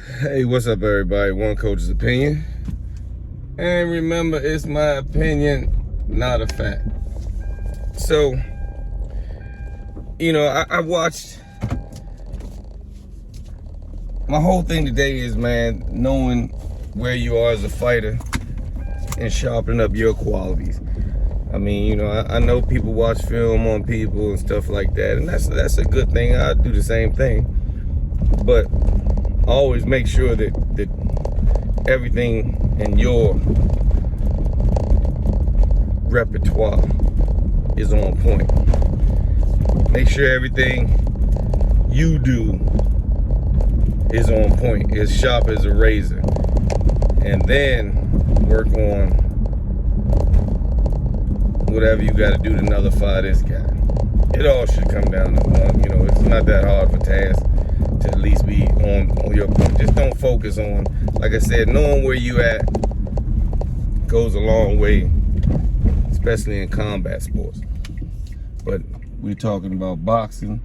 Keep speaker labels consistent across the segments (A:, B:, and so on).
A: Hey, what's up, everybody? One coach's opinion. And remember, it's my opinion, not a fact. So, I watched. My whole thing today is, man, knowing where you are as a fighter and sharpening up your qualities. I mean, I know people watch film on people and stuff like that, and that's a good thing. I do the same thing. But always make sure that everything in your repertoire is on point. Make sure everything you do is on point, as sharp as a razor. And then work on whatever you got to do to nullify this guy. It all should come down to one. It's not that hard of a task to at least be on your point. Just don't focus on, like I said, knowing where you at goes a long way, especially in combat sports. But we're talking about boxing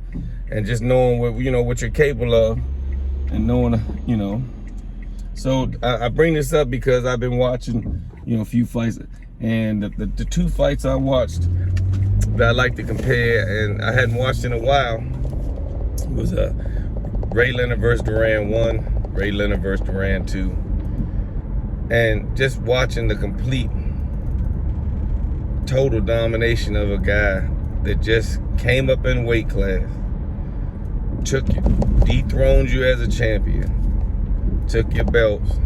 A: and just knowing what you're capable of, and knowing, So I bring this up because I've been watching, a few fights, and the two fights I watched that I like to compare, and I hadn't watched in a while, was Ray Leonard versus Duran 1, Ray Leonard versus Duran 2. And just watching the complete, total domination of a guy that just came up in weight class, took you, dethroned you as a champion, took your belts,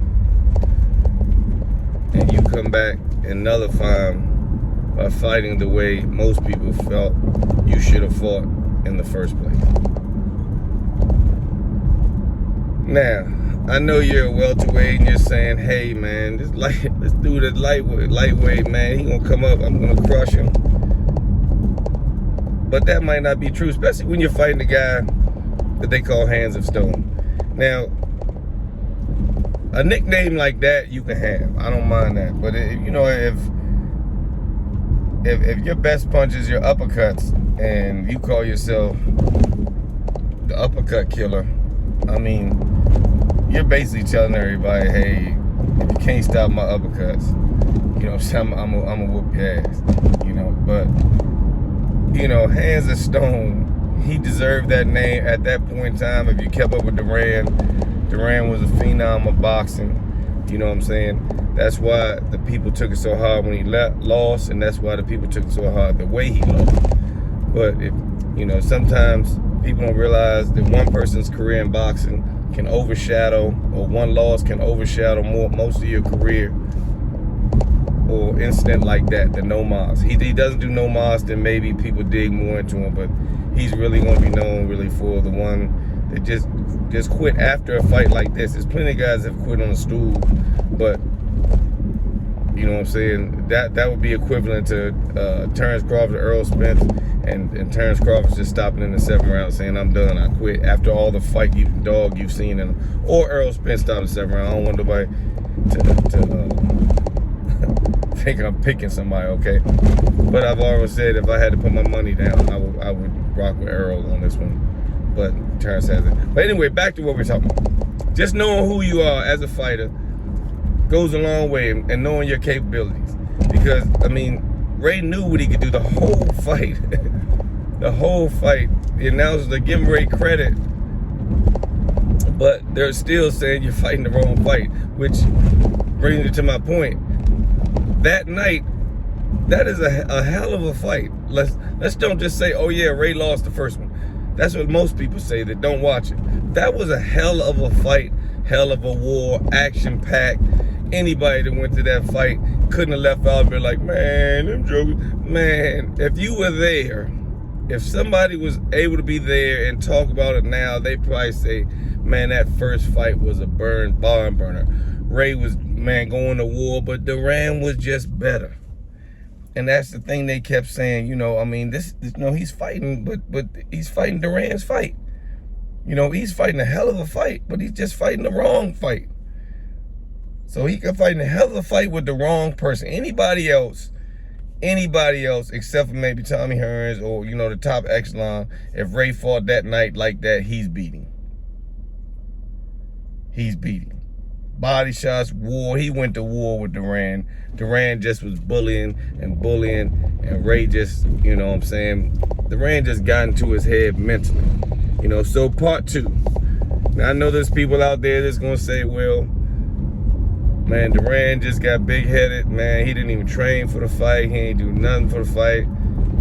A: and you come back and nullify him by fighting the way most people felt you should have fought in the first place. Now, I know you're a welterweight and you're saying, hey man, this dude is lightweight, man, he gonna come up, I'm gonna crush him. But that might not be true, especially when you're fighting a guy that they call Hands of Stone. Now, a nickname like that you can have, I don't mind that. But if your best punch is your uppercuts and you call yourself the uppercut killer, I mean, you're basically telling everybody, hey, if you can't stop my uppercuts, I'm gonna whoop your ass, But, Hands of Stone, he deserved that name at that point in time. If you kept up with Duran was a phenom of boxing, you know what I'm saying? That's why the people took it so hard when he lost, and that's why the people took it so hard the way he lost. But, sometimes people don't realize that one person's career in boxing can overshadow, or one loss can overshadow most of your career, or incident like that, the no mas. He doesn't do no mas, then maybe people dig more into him, but he's really going to be known really for the one that just quit after a fight like this. There's plenty of guys that have quit on a stool, but you know what I'm saying? That would be equivalent to Terrence Crawford, Earl Spence, and Terrence Crawford just stopping in the 7th round saying, I'm done, I quit, after all the fight you've seen in him. Or Earl Spence stopped in the 7th round. I don't want nobody to think I'm picking somebody, okay? But I've always said if I had to put my money down, I would rock with Earl on this one. But Terrence has it. But anyway, back to what we're talking about. Just knowing who you are as a fighter goes a long way, and knowing your capabilities. Because, Ray knew what he could do the whole fight. The whole fight. The announcers are giving Ray credit, but they're still saying you're fighting the wrong fight, which brings me to my point. That night, that is a hell of a fight. Let's don't just say, oh yeah, Ray lost the first one. That's what most people say that don't watch it. That was a hell of a fight, hell of a war, action-packed. Anybody that went to that fight couldn't have left out and been like, man, them jokers. Man, if you were there, if somebody was able to be there and talk about it now, they'd probably say, man, that first fight was a barn burner. Ray was, going to war, but Duran was just better. And that's the thing they kept saying, he's fighting, but he's fighting Duran's fight. He's fighting a hell of a fight, but he's just fighting the wrong fight. So he could fight a hell of a fight with the wrong person. Anybody else except for maybe Tommy Hearns or, the top echelon, if Ray fought that night like that, he's beating. he's beating. Body shots, war. He went to war with Duran. Duran just was bullying, and Ray just, you know what I'm saying, Duran just got into his head mentally. You know, so part 2. Now, I know there's people out there that's going to say, well, man, Duran just got big-headed. Man, he didn't even train for the fight. He ain't do nothing for the fight.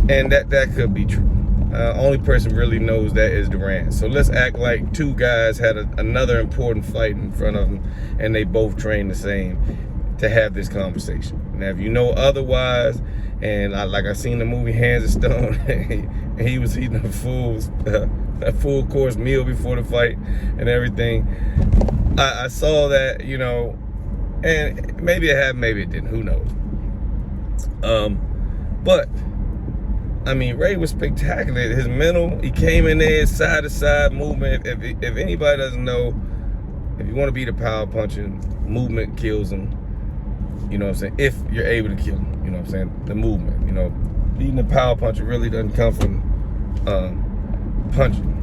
A: And that could be true. Only person really knows that is Duran. So let's act like 2 guys had another important fight in front of them, and they both trained the same to have this conversation. Now, if you know otherwise, and like I seen the movie Hands of Stone, and he was eating a full course meal before the fight and everything. I saw that, you know, and maybe it happened, maybe it didn't. Who knows? But I mean, Ray was spectacular. His mental, he came in there, side to side movement. If anybody doesn't know, if you want to be the power puncher, movement kills him. You know what I'm saying? If you're able to kill him, you know what I'm saying? The movement, you know, beating the power puncher really doesn't come from punching.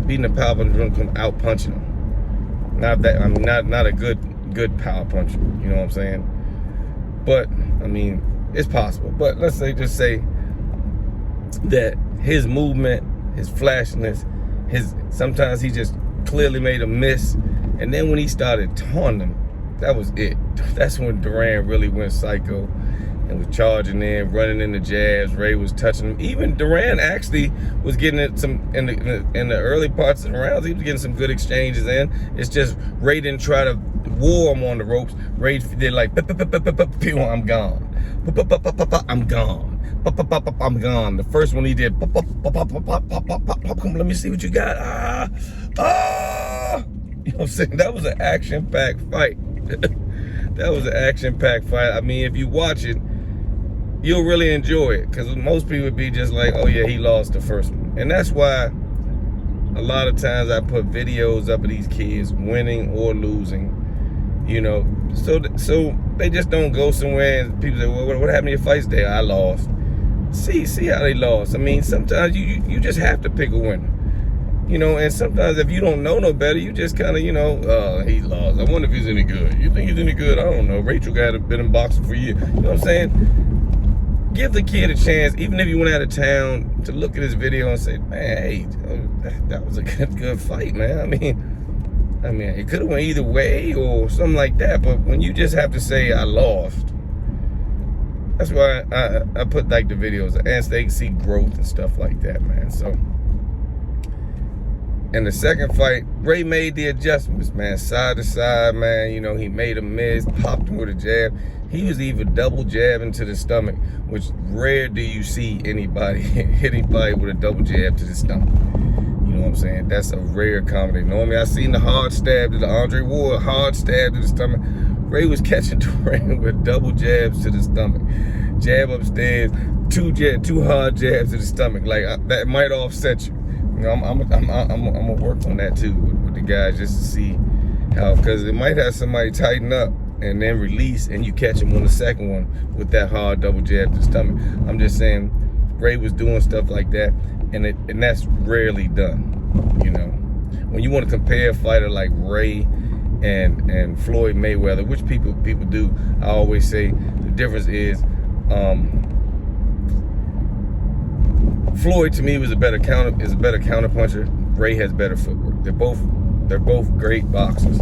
A: Beating the power puncher doesn't come out punching him. Not that, I mean, not a good power puncher. You know what I'm saying? But I mean, it's possible. But let's just say that his movement, his flashiness, sometimes he just clearly made a miss, and then when he started taunting him, that was it. That's when Duran really went psycho and was charging in, running into jabs. Ray was touching him. Even Duran actually was getting it in the early parts of the rounds. He was getting some good exchanges in. It's just Ray didn't try to war him on the ropes. Ray did like, I'm gone. I'm gone. I'm gone. The first one he did, let me see what you got. You know what I'm saying? That was an action-packed fight. That was an action-packed fight. I mean, if you watch it, you'll really enjoy it, because most people would be just like, oh yeah, he lost the first one. And that's why a lot of times I put videos up of these kids winning or losing, you know, so they just don't go somewhere and people say, well, what happened to your fights there? I lost. See how they lost. I mean, sometimes you just have to pick a winner. You know, and sometimes if you don't know no better, you just kind of, you know, he lost. I wonder if he's any good. You think he's any good? I don't know. Rachel got been in boxing for years. You know what I'm saying? Give the kid a chance, even if you went out of town, to look at his video and say, man, hey, that was a good fight, man. I mean, it could have went either way or something like that. But when you just have to say, I lost, that's why I put like the videos, and so they can see growth and stuff like that, man. So in the second fight, Ray made the adjustments, man, side to side, man. You know, he made a miss, popped him with a jab. He was even double jabbing to the stomach, which rare do you see anybody hit anybody with a double jab to the stomach. You know what I'm saying? That's a rare combination. Normally, I seen the hard stab to the Andre Ward, hard stab to the stomach. Ray was catching Duran with double jabs to the stomach. Jab upstairs, two hard jabs to the stomach. Like, that might offset you. You know, I'm gonna work on that too with the guys, just to see how, because it might have somebody tighten up and then release, and you catch him on the second one with that hard double jab to the stomach. I'm just saying, Ray was doing stuff like that, and that's rarely done. You know, when you want to compare a fighter like Ray and Floyd Mayweather, which people do, I always say the difference is, Floyd to me was a better counter puncher. Ray has better footwork. They're both great boxers,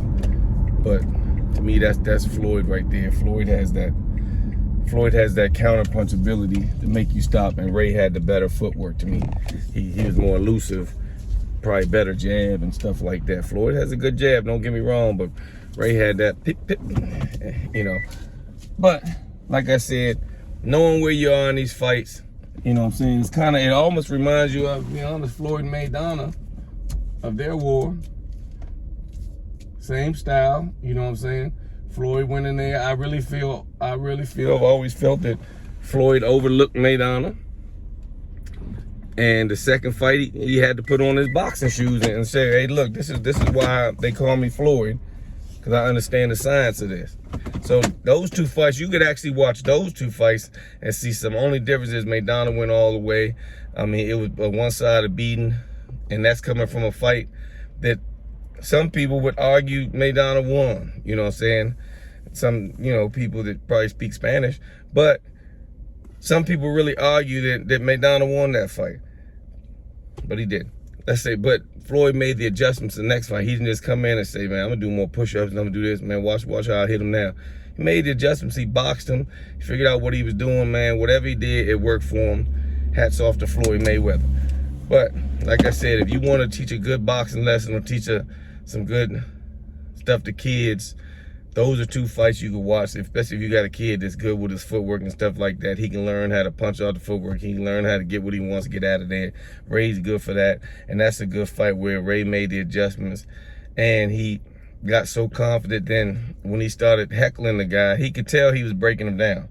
A: but to me that's Floyd right there. Floyd has that counter punch ability to make you stop, and Ray had the better footwork to me. He was more elusive, probably better jab and stuff like that. Floyd has a good jab, don't get me wrong, but Ray had that pip, you know. But like I said, knowing where you are in these fights, you know what I'm saying, it almost reminds you of, to be honest, Floyd and Maidana, of their war. Same style, you know what I'm saying? Floyd went in there. I've always felt that Floyd overlooked Maidana. And the second fight, he had to put on his boxing shoes and say, hey, look, this is why they call me Floyd, because I understand the science of this. So those two fights, you could actually watch those two fights and see some. Only difference is Maidana went all the way. I mean, it was a one-sided beating, and that's coming from a fight that some people would argue Maidana won. You know what I'm saying? Some, people that probably speak Spanish, but some people really argue that Maidana won that fight, but he didn't. Let's say, but Floyd made the adjustments the next fight. He didn't just come in and say, man, I'm gonna do more push-ups and I'm gonna do this, man. Watch how I hit him now. He made the adjustments. He boxed him. He figured out what he was doing, man. Whatever he did, it worked for him. Hats off to Floyd Mayweather. But like I said, if you want to teach a good boxing lesson or teach some good stuff to kids, those are two fights you can watch, especially if you got a kid that's good with his footwork and stuff like that. He can learn how to punch out the footwork. He can learn how to get what he wants to get out of there. Ray's good for that, and that's a good fight where Ray made the adjustments, and he got so confident then when he started heckling the guy, he could tell he was breaking him down.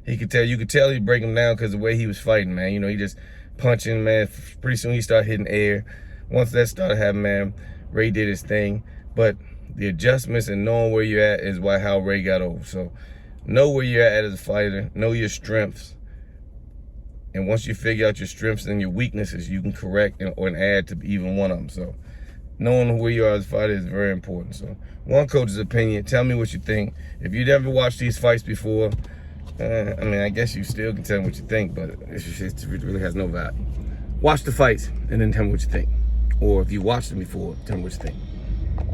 A: You could tell he was breaking him down because of the way he was fighting, man. He just punching, man. Pretty soon he started hitting air. Once that started happening, man, Ray did his thing, but the adjustments and knowing where you're at is how Ray got over. So know where you're at as a fighter, know your strengths, and once you figure out your strengths and your weaknesses, you can correct and add to even one of them. So knowing where you are as a fighter is very important. So one coach's opinion, tell me what you think. If you've never watched these fights before, I guess you still can tell me what you think, but it really has no value. Watch the fights and then tell me what you think. Or if you watched them before, tell me what you think.